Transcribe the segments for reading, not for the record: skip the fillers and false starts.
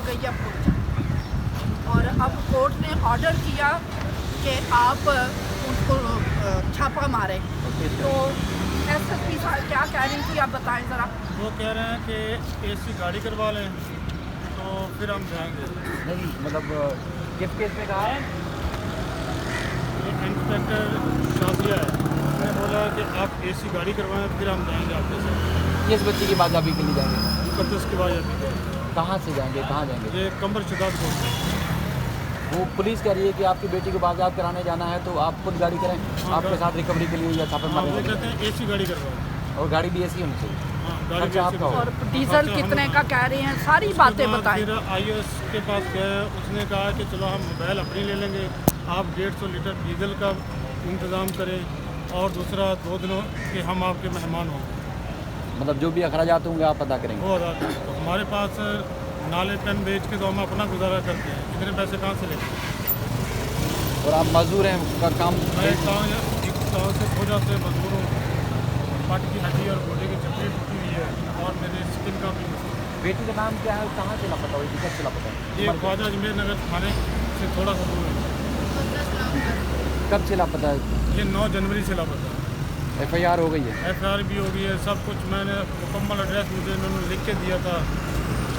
गई है फुल। और अब कोर्ट ने ऑर्डर किया कि आप उनको छापा मारें। तो एसएसपी साहब क्या कह रही थी, आप बताएं ज़रा। वो कह रहे हैं कि एसी गाड़ी करवा लें तो फिर हम जाएंगे। नहीं मतलब किस केस में कहा है? ये इंस्पेक्टर शाफिया है, उसने बोला कि आप एसी गाड़ी करवाएं फिर हम जाएंगे आपके साथ। किस बच्चे की बाजाबी के लिए जाएंगे? मुकद्दस के बाद अभी कहाँ से जाएंगे, कहाँ जाएंगे? ये कमर शिदात को वो पुलिस कह रही है कि आपकी बेटी को बाजाब कराने जाना है तो आप खुद गाड़ी करें, आपके साथ रिकवरी के लिए या छापे हाँ, वो मारे। कहते हैं एसी गाड़ी करवाएं। और गाड़ी भी ऐसी होनी चाहिए। हाँ, गाड़ी अच्छा, आपका हो। और डीजल कितने का कह रहे हैं, सारी बातें बताएं। फिर आईओएस के पास गए, उसने कहा कि चलो हम मोबाइल अपनी ले लेंगे, आप 150 लीटर डीजल का इंतज़ाम करें और दूसरा 2 दिनों के हम आपके मेहमान होंगे। मतलब जो भी अखराजात होंगे आप अदा करेंगे। वो अदा करें। तो हमारे पास नाले पेन बेच के तो हम अपना गुजारा करते हैं, इतने पैसे कहाँ से लेंगे। और आप मजदूर हैं, का काम मैं गाँव से खोजा से मजदूर हूँ, पट की हड्डी और गोडे की चपड़ी टूटी हुई है और मेरे स्किन का भी मसला। बेटी का नाम क्या है, कहाँ से लापता हुई, किधर से लापता है? ये ख्वाजा अजमेर नगर थाने से थोड़ा सा दूर है। कब से लापता है? ये 9 जनवरी से लापता है। FIR हो गई है? FIR भी हो गई है, सब कुछ मैंने मुकम्मल एड्रेस मुझे इन्होंने लिख के दिया था।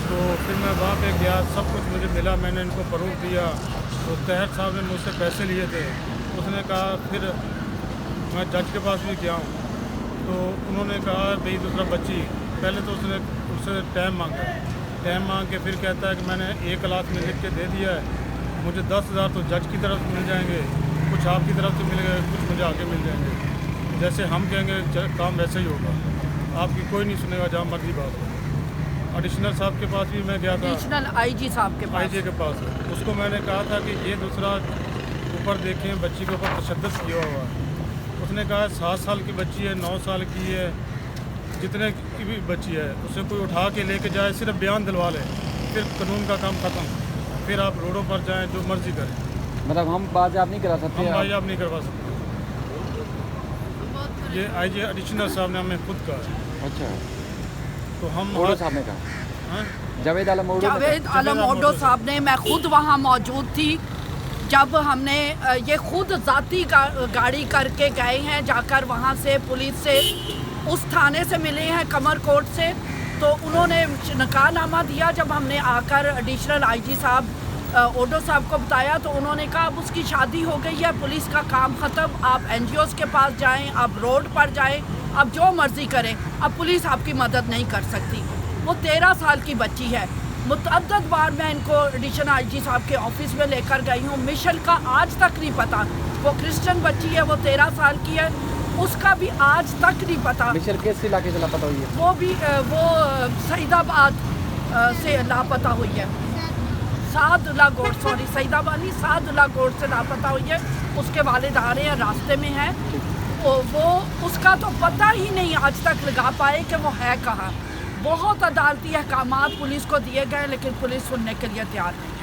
तो फिर मैं वहाँ पे गया, सब कुछ मुझे मिला, मैंने इनको प्रूफ दिया। तो तहर साहब ने मुझसे पैसे लिए थे, उसने कहा, फिर मैं जज के पास भी गया हूँ तो उन्होंने कहा भाई दूसरा बच्ची, पहले तो उससे टाइम मांगा, टाइम मांग के फिर कहता है कि मैंने 1 क्लास में लिख के दे दिया है, मुझे 10,000 तो जज की तरफ से मिल जाएंगे, कुछ आपकी तरफ से मिल गए, कुछ मुझे आगे मिल जाएंगे। जैसे हम कहेंगे काम वैसे ही होगा, आपकी कोई नहीं सुनेगा, जहाँ मर्जी बात हो। एडिशनल साहब के पास भी मैं गया था, एडिशनल आईजी साहब के पास। आईजी के पास, उसको मैंने कहा था कि ये दूसरा ऊपर देखें, बच्ची के ऊपर तशद्दुद किया हुआ है। उसने कहा 7 साल की बच्ची है, 9 साल की है, जितने की भी बच्ची है, उसे कोई उठा के लेके जाए, सिर्फ बयान दिलवा ले, फिर कानून का काम ख़त्म, फिर आप रोडों पर जाएं, जो मर्जी करें। मतलब हम बाजाब नहीं करा सकते? हम बाजाब नहीं करवा सकते। ये आईजी एडिशनल साहब ने हमें खुद कहा। अच्छा, तो हम ओडो साहब ने कहा? हाँ? जावेद आलम ओडो ने जावेद आलम ओडो साहब ने, मैं खुद वहाँ मौजूद थी जब हमने ये खुद ज़ाती गाड़ी करके गए हैं, जाकर वहाँ से पुलिस से उस थाने से मिले हैं कमरकोट से। तो उन्होंने निकाहनामा दिया, जब हमने आकर एडिशनल आईजी साहब ओडो साहब को बताया तो उन्होंने कहा अब उसकी शादी हो गई है, पुलिस का काम ख़त्म, आप NGOs के पास जाएं, आप रोड पर जाएं, आप जो मर्ज़ी करें, अब पुलिस आपकी मदद नहीं कर सकती। वो 13 साल की बच्ची है। मुतअद्दद बार मैं इनको एडिशनल आईजी साहब के ऑफिस में लेकर गई हूँ, मिशेल का आज तक नहीं पता। वो क्रिश्चियन बच्ची है, वो 13 साल की है, उसका भी आज तक नहीं पता। मिशेल किस इलाके से लापता हुई है? वो भी वो सईदाबाद से लापता हुई है, सादुल्ला गोड, सॉरी सईदाबाद नहीं, सादुल्ला गोड से लापता हुई है। उसके वालिद आ रहे हैं, रास्ते में हैं, वो उसका तो पता ही नहीं आज तक लगा पाए कि वो है कहाँ। बहुत अदालती अहकामात पुलिस को दिए गए, लेकिन पुलिस सुनने के लिए तैयार नहीं।